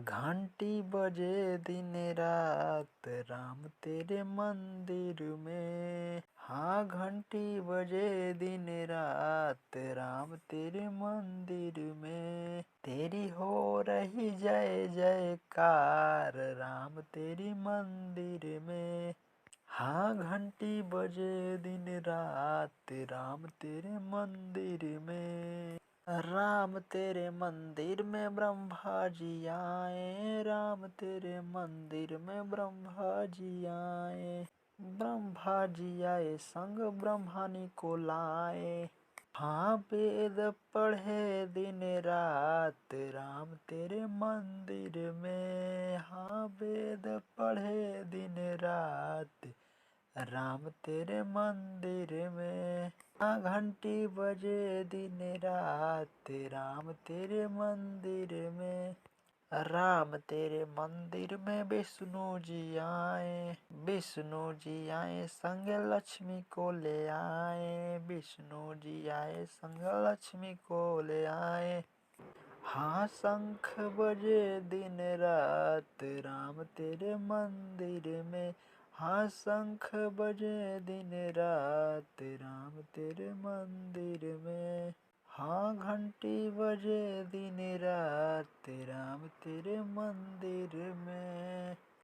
घंटी बजे दिन रात राम तेरे मंदिर में। हाँ, घंटी बजे दिन रात राम तेरे मंदिर में। तेरी हो रही जय जयकार राम तेरी मंदिर में। हाँ, घंटी बजे दिन रात राम तेरे मंदिर में। राम तेरे मंदिर में ब्रह्मा जी आए, राम तेरे मंदिर में ब्रह्मा जी आए। ब्रह्मा जी आए संग ब्रह्मणी को लाए। हाँ, वेद पढ़े दिन रात राम तेरे मंदिर में। हाँ, वेद पढ़े दिन रात राम तेरे मंदिर में। हाँ, घंटी बजे दिन रात राम तेरे मंदिर में। राम तेरे मंदिर में विष्णु जी आए। विष्णु जी आए संग लक्ष्मी को ले आए। विष्णु जी आए संग लक्ष्मी को ले आए। हाँ, शंख बजे दिन रात राम तेरे मंदिर में। हाँ, शंख बजे दिन रात राम तेरे मंदिर में। हाँ, घंटी बजे दिन रात राम तेरे मंदिर में।